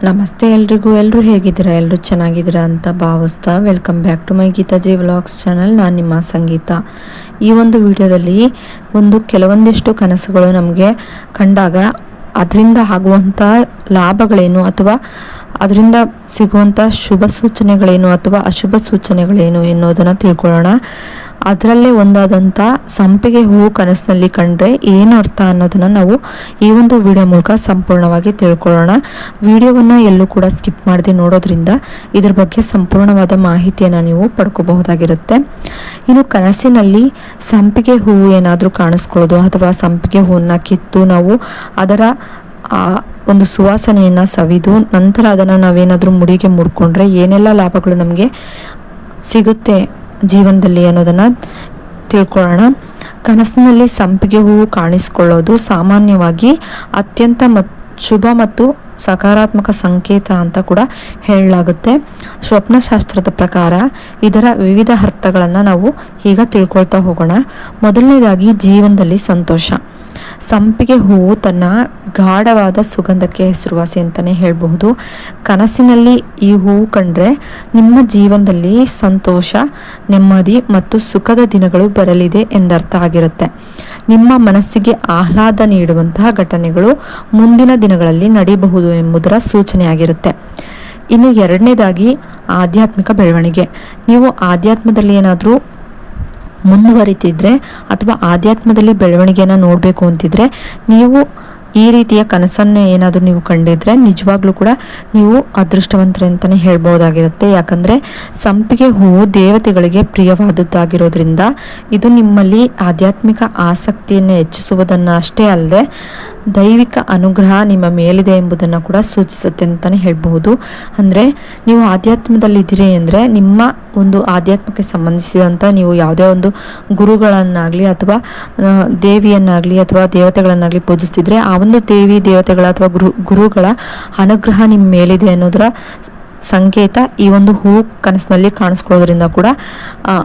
ನಮಸ್ತೆ ಎಲ್ಲರೂ ಹೇಗಿದ್ದೀರಾ? ಎಲ್ಲರೂ ಚೆನ್ನಾಗಿದ್ದೀರಾ ಅಂತ ಭಾವಿಸ್ತಾ welcome back to my Geethaji vlogs channel. ನಾನು ನಿಮ್ಮ ಸಂಗೀತ. ಈ ಒಂದು ವಿಡಿಯೋದಲ್ಲಿ ಕೆಲವೊಂದಿಷ್ಟು ಕನಸುಗಳು ನಮಗೆ ಕಂಡಾಗ ಅದರಿಂದ ಆಗುವಂಥ ಲಾಭಗಳೇನು ಅಥವಾ ಅದರಿಂದ ಸಿಗುವಂಥ ಶುಭ ಸೂಚನೆಗಳೇನು ಅಥವಾ ಅಶುಭ ಸೂಚನೆಗಳೇನು ಎನ್ನುವುದನ್ನು ತಿಳ್ಕೊಳ್ಳೋಣ. ಅದರಲ್ಲೇ ಒಂದಾದಂಥ ಸಂಪಿಗೆ ಹೂವು ಕನಸಿನಲ್ಲಿ ಕಂಡ್ರೆ ಏನು ಅರ್ಥ ಅನ್ನೋದನ್ನು ನಾವು ಈ ಒಂದು ವಿಡಿಯೋ ಮೂಲಕ ಸಂಪೂರ್ಣವಾಗಿ ತಿಳ್ಕೊಳ್ಳೋಣ. ವಿಡಿಯೋವನ್ನು ಎಲ್ಲೂ ಕೂಡ ಸ್ಕಿಪ್ ಮಾಡದೆ ನೋಡೋದ್ರಿಂದ ಇದ್ರ ಬಗ್ಗೆ ಸಂಪೂರ್ಣವಾದ ಮಾಹಿತಿಯನ್ನು ನೀವು ಪಡ್ಕೋಬಹುದಾಗಿರುತ್ತೆ. ಇನ್ನು ಕನಸಿನಲ್ಲಿ ಸಂಪಿಗೆ ಹೂವು ಏನಾದರೂ ಕಾಣಿಸ್ಕೊಳ್ಳೋದು ಅಥವಾ ಸಂಪಿಗೆ ಹೂವನ್ನ ಕಿತ್ತು ನಾವು ಅದರ ಒಂದು ಸುವಾಸನೆಯನ್ನು ಸವಿದು ನಂತರ ಅದನ್ನು ನಾವೇನಾದರೂ ಮುಡಿಗೆ ಮುಡ್ಕೊಂಡ್ರೆ ಏನೆಲ್ಲ ಲಾಭಗಳು ನಮಗೆ ಸಿಗುತ್ತೆ ಜೀವನದಲ್ಲಿ ಅನ್ನೋದನ್ನು ತಿಳ್ಕೊಳ್ಳೋಣ. ಕನಸಿನಲ್ಲಿ ಸಂಪಿಗೆ ಹೂವು ಕಾಣಿಸಿಕೊಳ್ಳೋದು ಸಾಮಾನ್ಯವಾಗಿ ಅತ್ಯಂತ ಶುಭ ಮತ್ತು ಸಕಾರಾತ್ಮಕ ಸಂಕೇತ ಅಂತ ಕೂಡ ಹೇಳಲಾಗುತ್ತೆ. ಸ್ವಪ್ನಶಾಸ್ತ್ರದ ಪ್ರಕಾರ ಇದರ ವಿವಿಧ ಅರ್ಥಗಳನ್ನು ನಾವು ಈಗ ತಿಳ್ಕೊಳ್ತಾ ಹೋಗೋಣ. ಮೊದಲನೇದಾಗಿ ಜೀವನದಲ್ಲಿ ಸಂತೋಷ. ಸಂಪಿಗೆ ಹೂವು ತನ್ನ ಗಾಢವಾದ ಸುಗಂಧಕ್ಕೆ ಹೆಸರುವಾಸಿ ಅಂತಲೇ ಹೇಳಬಹುದು. ಕನಸಿನಲ್ಲಿ ಈ ಹೂವು ಕಂಡ್ರೆ ನಿಮ್ಮ ಜೀವನದಲ್ಲಿ ಸಂತೋಷ, ನೆಮ್ಮದಿ ಮತ್ತು ಸುಖದ ದಿನಗಳು ಬರಲಿದೆ ಎಂದರ್ಥ ಆಗಿರುತ್ತೆ. ನಿಮ್ಮ ಮನಸ್ಸಿಗೆ ಆಹ್ಲಾದ ನೀಡುವಂತಹ ಘಟನೆಗಳು ಮುಂದಿನ ದಿನಗಳಲ್ಲಿ ನಡೆಯಬಹುದು ಎಂಬುದರ ಸೂಚನೆಯಾಗಿರುತ್ತೆ. ಇನ್ನು ಎರಡನೇದಾಗಿ ಆಧ್ಯಾತ್ಮಿಕ ಬೆಳವಣಿಗೆ. ನೀವು ಆಧ್ಯಾತ್ಮದಲ್ಲಿ ಏನಾದರೂ ಮುಂದುವರಿತಿದ್ರೆ ಅಥವಾ ಆಧ್ಯಾತ್ಮದಲ್ಲಿ ಬೆಳವಣಿಗೆಯನ್ನು ನೋಡಬೇಕು ಅಂತಿದ್ರೆ ನೀವು ಈ ರೀತಿಯ ಕನಸನ್ನೇ ಏನಾದರೂ ನೀವು ಕಂಡಿದ್ರೆ ನಿಜವಾಗ್ಲೂ ಕೂಡ ನೀವು ಅದೃಷ್ಟವಂತರು ಅಂತಲೇ ಹೇಳ್ಬೋದಾಗಿರುತ್ತೆ. ಯಾಕಂದರೆ ಸಂಪಿಗೆ ಹೂವು ದೇವತೆಗಳಿಗೆ ಪ್ರಿಯವಾದದ್ದಾಗಿರೋದ್ರಿಂದ ಇದು ನಿಮ್ಮಲ್ಲಿ ಆಧ್ಯಾತ್ಮಿಕ ಆಸಕ್ತಿಯನ್ನು ಹೆಚ್ಚಿಸುವುದನ್ನು ಅಷ್ಟೇ ಅಲ್ಲದೆ ದೈವಿಕ ಅನುಗ್ರಹ ನಿಮ್ಮ ಮೇಲಿದೆ ಎಂಬುದನ್ನು ಕೂಡ ಸೂಚಿಸುತ್ತೆ ಅಂತಲೇ ಹೇಳ್ಬಹುದು. ಅಂದರೆ ನೀವು ಆಧ್ಯಾತ್ಮದಲ್ಲಿದ್ದೀರಿ ಅಂದರೆ ನಿಮ್ಮ ಒಂದು ಆಧ್ಯಾತ್ಮಕ್ಕೆ ಸಂಬಂಧಿಸಿದಂಥ ನೀವು ಯಾವುದೇ ಒಂದು ಗುರುಗಳನ್ನಾಗಲಿ ಅಥವಾ ದೇವಿಯನ್ನಾಗಲಿ ಅಥವಾ ದೇವತೆಗಳನ್ನಾಗಲಿ ಪೂಜಿಸ್ತಿದ್ರೆ ಆ ಒಂದು ದೇವಿ ದೇವತೆಗಳ ಅಥವಾ ಗುರುಗಳ ಅನುಗ್ರಹ ನಿಮ್ಮ ಮೇಲಿದೆ ಅನ್ನೋದರ ಸಂಕೇತ ಈ ಒಂದು ಹೂ ಕನಸಿನಲ್ಲಿ ಕಾಣಿಸ್ಕೊಳ್ಳೋದ್ರಿಂದ ಕೂಡ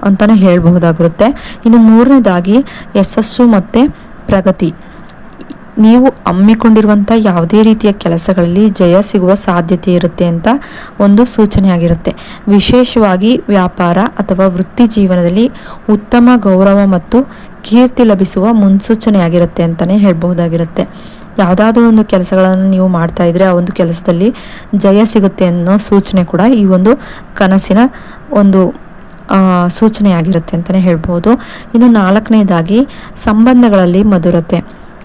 ಅಂತಲೇ ಹೇಳಬಹುದಾಗಿರುತ್ತೆ. ಇನ್ನು ಮೂರನೇದಾಗಿ ಯಶಸ್ಸು ಮತ್ತು ಪ್ರಗತಿ. ನೀವು ಹಮ್ಮಿಕೊಂಡಿರುವಂಥ ಯಾವುದೇ ರೀತಿಯ ಕೆಲಸಗಳಲ್ಲಿ ಜಯ ಸಿಗುವ ಸಾಧ್ಯತೆ ಇರುತ್ತೆ ಅಂತ ಒಂದು ಸೂಚನೆ ಆಗಿರುತ್ತೆ. ವಿಶೇಷವಾಗಿ ವ್ಯಾಪಾರ ಅಥವಾ ವೃತ್ತಿ ಜೀವನದಲ್ಲಿ ಉತ್ತಮ ಗೌರವ ಮತ್ತು ಕೀರ್ತಿ ಲಭಿಸುವ ಮುನ್ಸೂಚನೆ ಆಗಿರುತ್ತೆ ಅಂತಲೇ ಹೇಳ್ಬಹುದಾಗಿರುತ್ತೆ. ಯಾವುದಾದ್ರೂ ಒಂದು ಕೆಲಸಗಳನ್ನು ನೀವು ಮಾಡ್ತಾ ಇದ್ರೆ ಆ ಒಂದು ಕೆಲಸದಲ್ಲಿ ಜಯ ಸಿಗುತ್ತೆ ಅನ್ನೋ ಸೂಚನೆ ಕೂಡ ಈ ಒಂದು ಕನಸಿನ ಒಂದು ಸೂಚನೆಯಾಗಿರುತ್ತೆ ಅಂತಲೇ ಹೇಳ್ಬೋದು. ಇನ್ನು ನಾಲ್ಕನೇದಾಗಿ ಸಂಬಂಧಗಳಲ್ಲಿ ಮಧುರತೆ.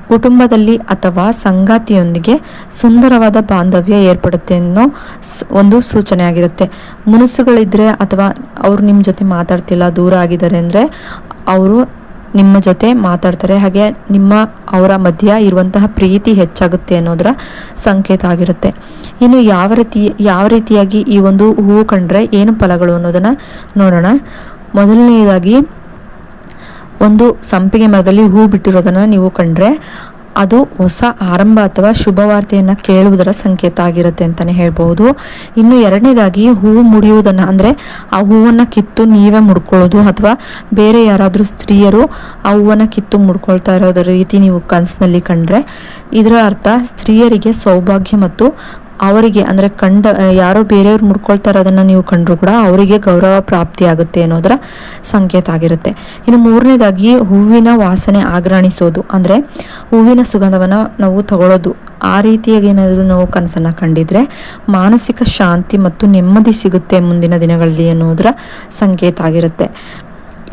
ಕುಟುಂಬದಲ್ಲಿ ಅಥವಾ ಸಂಗಾತಿಯೊಂದಿಗೆ ಸುಂದರವಾದ ಬಾಂಧವ್ಯ ಏರ್ಪಡುತ್ತೆ ಅನ್ನೋ ಒಂದು ಸೂಚನೆ ಆಗಿರುತ್ತೆ. ಮುನಿಸುಗಳಿದ್ರೆ ಅಥವಾ ಅವರು ನಿಮ್ಮ ಜೊತೆ ಮಾತಾಡ್ತಿಲ್ಲ, ದೂರ ಆಗಿದ್ದಾರೆ ಅಂದರೆ ಅವರು ನಿಮ್ಮ ಜೊತೆ ಮಾತಾಡ್ತಾರೆ, ಹಾಗೆ ಅವರ ಮಧ್ಯ ಇರುವಂತಹ ಪ್ರೀತಿ ಹೆಚ್ಚಾಗುತ್ತೆ ಅನ್ನೋದರ ಸಂಕೇತ ಆಗಿರುತ್ತೆ. ಇನ್ನು ಯಾವ ರೀತಿಯಾಗಿ ಈ ಒಂದು ಹೂವು ಕಂಡ್ರೆ ಏನು ಫಲಗಳು ಅನ್ನೋದನ್ನು ನೋಡೋಣ. ಮೊದಲನೇದಾಗಿ ಒಂದು ಸಂಪಿಗೆ ಮರದಲ್ಲಿ ಹೂ ಬಿಟ್ಟಿರೋದನ್ನು ನೀವು ಕಂಡ್ರೆ ಅದು ಹೊಸ ಆರಂಭ ಅಥವಾ ಶುಭವಾರ್ತೆಯನ್ನು ಕೇಳುವುದರ ಸಂಕೇತ ಆಗಿರುತ್ತೆ ಅಂತಲೇ ಹೇಳ್ಬೋದು. ಇನ್ನು ಎರಡನೇದಾಗಿ ಹೂವು ಮುಡಿಯುವುದನ್ನು ಅಂದರೆ ಆ ಹೂವನ್ನು ಕಿತ್ತು ನೀವೇ ಮುಡ್ಕೊಳ್ಳೋದು ಅಥವಾ ಬೇರೆ ಯಾರಾದರೂ ಸ್ತ್ರೀಯರು ಆ ಹೂವನ್ನು ಕಿತ್ತು ಮುಡ್ಕೊಳ್ತಾ ಇರೋದರ ರೀತಿ ನೀವು ಕನಸಿನಲ್ಲಿ ಕಂಡ್ರೆ ಇದರ ಅರ್ಥ ಸ್ತ್ರೀಯರಿಗೆ ಸೌಭಾಗ್ಯ ಮತ್ತು ಅವರಿಗೆ ಅಂದರೆ ಯಾರೋ ಬೇರೆಯವ್ರು ಮುಡ್ಕೊಳ್ತಾ ಇರೋದನ್ನು ನೀವು ಕಂಡ್ರು ಕೂಡ ಅವರಿಗೆ ಗೌರವ ಪ್ರಾಪ್ತಿಯಾಗುತ್ತೆ ಅನ್ನೋದರ ಸಂಕೇತ ಆಗಿರುತ್ತೆ. ಇನ್ನು ಮೂರನೇದಾಗಿ ಹೂವಿನ ವಾಸನೆ ಆಘ್ರಾಣಿಸೋದು ಅಂದರೆ ಹೂವಿನ ಸುಗಂಧವನ್ನು ನಾವು ತಗೊಳ್ಳೋದು. ಆ ರೀತಿಯಾಗಿ ಏನಾದರೂ ನಾವು ಕನಸನ್ನು ಕಂಡಿದ್ರೆ ಮಾನಸಿಕ ಶಾಂತಿ ಮತ್ತು ನೆಮ್ಮದಿ ಸಿಗುತ್ತೆ ಮುಂದಿನ ದಿನಗಳಲ್ಲಿ ಅನ್ನೋದರ ಸಂಕೇತ ಆಗಿರುತ್ತೆ.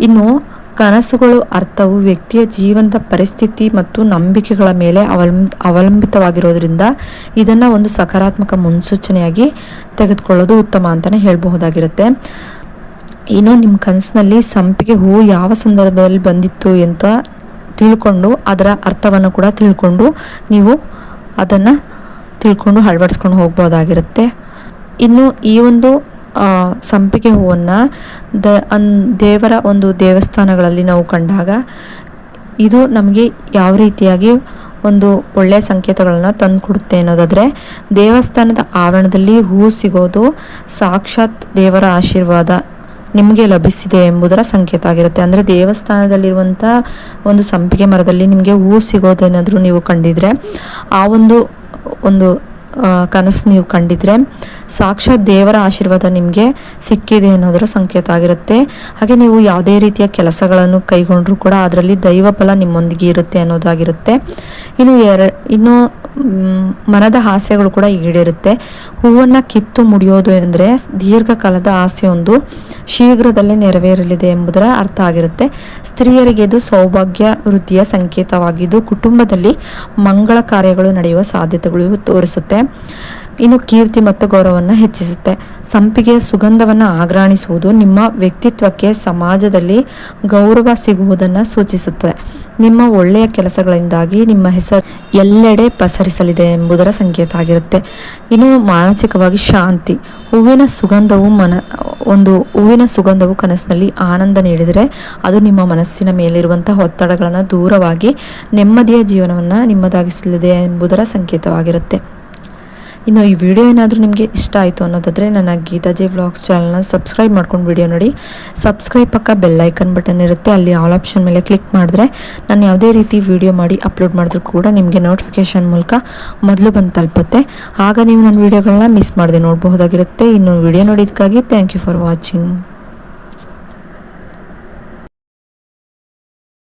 ಇನ್ನು ಕನಸುಗಳು ಅರ್ಥವು ವ್ಯಕ್ತಿಯ ಜೀವನದ ಪರಿಸ್ಥಿತಿ ಮತ್ತು ನಂಬಿಕೆಗಳ ಮೇಲೆ ಅವಲಂಬಿತವಾಗಿರೋದ್ರಿಂದ ಇದನ್ನು ಒಂದು ಸಕಾರಾತ್ಮಕ ಮುನ್ಸೂಚನೆಯಾಗಿ ತೆಗೆದುಕೊಳ್ಳೋದು ಉತ್ತಮ ಅಂತಲೇ ಹೇಳಬಹುದಾಗಿರುತ್ತೆ. ಇನ್ನು ನಿಮ್ಮ ಕನಸಿನಲ್ಲಿ ಸಂಪಿಗೆ ಹೂವು ಯಾವ ಸಂದರ್ಭದಲ್ಲಿ ಬಂದಿತ್ತು ಅಂತ ತಿಳ್ಕೊಂಡು ಅದರ ಅರ್ಥವನ್ನು ಕೂಡ ತಿಳ್ಕೊಂಡು ನೀವು ಅದನ್ನು ಅಳವಡಿಸ್ಕೊಂಡು ಹೋಗ್ಬೋದಾಗಿರುತ್ತೆ. ಇನ್ನು ಈ ಒಂದು ಸಂಪಿಗೆ ಹೂವನ್ನು ದೇವರ ಒಂದು ದೇವಸ್ಥಾನಗಳಲ್ಲಿ ನಾವು ಕಂಡಾಗ ಇದು ನಮಗೆ ಯಾವ ರೀತಿಯಾಗಿ ಒಂದು ಒಳ್ಳೆಯ ಸಂಕೇತಗಳನ್ನು ತಂದು ಕೊಡುತ್ತೆ ಅನ್ನೋದಾದರೆ ದೇವಸ್ಥಾನದ ಆವರಣದಲ್ಲಿ ಹೂ ಸಿಗೋದು ಸಾಕ್ಷಾತ್ ದೇವರ ಆಶೀರ್ವಾದ ನಿಮಗೆ ಲಭಿಸಿದೆ ಎಂಬುದರ ಸಂಕೇತ ಆಗಿರುತ್ತೆ. ಅಂದರೆ ದೇವಸ್ಥಾನದಲ್ಲಿರುವಂಥ ಒಂದು ಸಂಪಿಗೆ ಮರದಲ್ಲಿ ನಿಮಗೆ ಹೂ ಸಿಗೋದೇನಾದರೂ ನೀವು ಕಂಡಿದ್ರೆ ಆ ಒಂದು ಕನಸು ನೀವು ಕಂಡಿದ್ರೆ ಸಾಕ್ಷಾತ್ ದೇವರ ಆಶೀರ್ವಾದ ನಿಮಗೆ ಸಿಕ್ಕಿದೆ ಅನ್ನೋದರ ಸಂಕೇತ ಆಗಿರುತ್ತೆ. ಹಾಗೆ ನೀವು ಯಾವುದೇ ರೀತಿಯ ಕೆಲಸಗಳನ್ನು ಕೈಗೊಂಡ್ರೂ ಕೂಡ ಅದರಲ್ಲಿ ದೈವ ಫಲ ನಿಮ್ಮೊಂದಿಗೆ ಇರುತ್ತೆ ಅನ್ನೋದಾಗಿರುತ್ತೆ. ಇನ್ನು ಮನದ ಆಸೆಗಳು ಕೂಡ ಈಡೇರುತ್ತೆ. ಹೂವನ್ನು ಕಿತ್ತು ಮುಡಿಯೋದು ಅಂದರೆ ದೀರ್ಘಕಾಲದ ಆಸೆಯೊಂದು ಶೀಘ್ರದಲ್ಲೇ ನೆರವೇರಲಿದೆ ಎಂಬುದರ ಅರ್ಥ ಆಗಿರುತ್ತೆ. ಸ್ತ್ರೀಯರಿಗೆ ಇದು ಸೌಭಾಗ್ಯ ವೃದ್ಧಿಯ ಸಂಕೇತವಾಗಿದ್ದು ಕುಟುಂಬದಲ್ಲಿ ಮಂಗಳ ಕಾರ್ಯಗಳು ನಡೆಯುವ ಸಾಧ್ಯತೆಗಳು ತೋರಿಸುತ್ತೆ. ಇನ್ನು ಕೀರ್ತಿ ಮತ್ತು ಗೌರವವನ್ನು ಹೆಚ್ಚಿಸುತ್ತೆ. ಸಂಪಿಗೆಯ ಸುಗಂಧವನ್ನು ಆಘ್ರಾಣಿಸುವುದು ನಿಮ್ಮ ವ್ಯಕ್ತಿತ್ವಕ್ಕೆ ಸಮಾಜದಲ್ಲಿ ಗೌರವ ಸಿಗುವುದನ್ನು ಸೂಚಿಸುತ್ತದೆ. ನಿಮ್ಮ ಒಳ್ಳೆಯ ಕೆಲಸಗಳಿಂದಾಗಿ ನಿಮ್ಮ ಹೆಸರು ಎಲ್ಲೆಡೆ ಪಸರಿಸಲಿದೆ ಎಂಬುದರ ಸಂಕೇತ ಆಗಿರುತ್ತೆ. ಇನ್ನು ಮಾನಸಿಕವಾಗಿ ಶಾಂತಿ. ಹೂವಿನ ಸುಗಂಧವು ಕನಸಿನಲ್ಲಿ ಆನಂದ ನೀಡಿದರೆ ಅದು ನಿಮ್ಮ ಮನಸ್ಸಿನ ಮೇಲಿರುವಂತಹ ಒತ್ತಡಗಳನ್ನು ದೂರವಾಗಿ ನೆಮ್ಮದಿಯ ಜೀವನವನ್ನು ನಿಮ್ಮದಾಗಿಸಲಿದೆ ಎಂಬುದರ ಸಂಕೇತವಾಗಿರುತ್ತೆ. ಇನ್ನು ಈ ವಿಡಿಯೋ ಏನಾದರೂ ನಿಮಗೆ ಇಷ್ಟ ಆಯಿತು ಅನ್ನೋದಾದರೆ ನನ್ನ ಗೀತಾಜಿ ವ್ಲಾಗ್ಸ್ ಚಾನಲ್ನ ಸಬ್ಸ್ಕ್ರೈಬ್ ಮಾಡ್ಕೊಂಡು ವಿಡಿಯೋ ನೋಡಿ. ಸಬ್ಸ್ಕ್ರೈಬ್ ಪಕ್ಕ ಬೆಲ್ ಐಕನ್ ಬಟನ್ ಇರುತ್ತೆ, ಅಲ್ಲಿ ಆಲ್ ಆಪ್ಷನ್ ಮೇಲೆ ಕ್ಲಿಕ್ ಮಾಡಿದ್ರೆ ನಾನು ಯಾವುದೇ ರೀತಿ ವಿಡಿಯೋ ಮಾಡಿ ಅಪ್ಲೋಡ್ ಮಾಡಿದ್ರು ಕೂಡ ನಿಮಗೆ ನೋಟಿಫಿಕೇಷನ್ ಮೂಲಕ ಮೊದಲು ಬಂದು ತಲುಪುತ್ತೆ. ಆಗ ನೀವು ನನ್ನ ವಿಡಿಯೋಗಳನ್ನ ಮಿಸ್ ಮಾಡದೆ ನೋಡಬಹುದಾಗಿರುತ್ತೆ. ಇನ್ನು ವಿಡಿಯೋ ನೋಡಿದ್ದಕ್ಕಾಗಿ ಥ್ಯಾಂಕ್ ಯು ಫಾರ್ ವಾಚಿಂಗ್.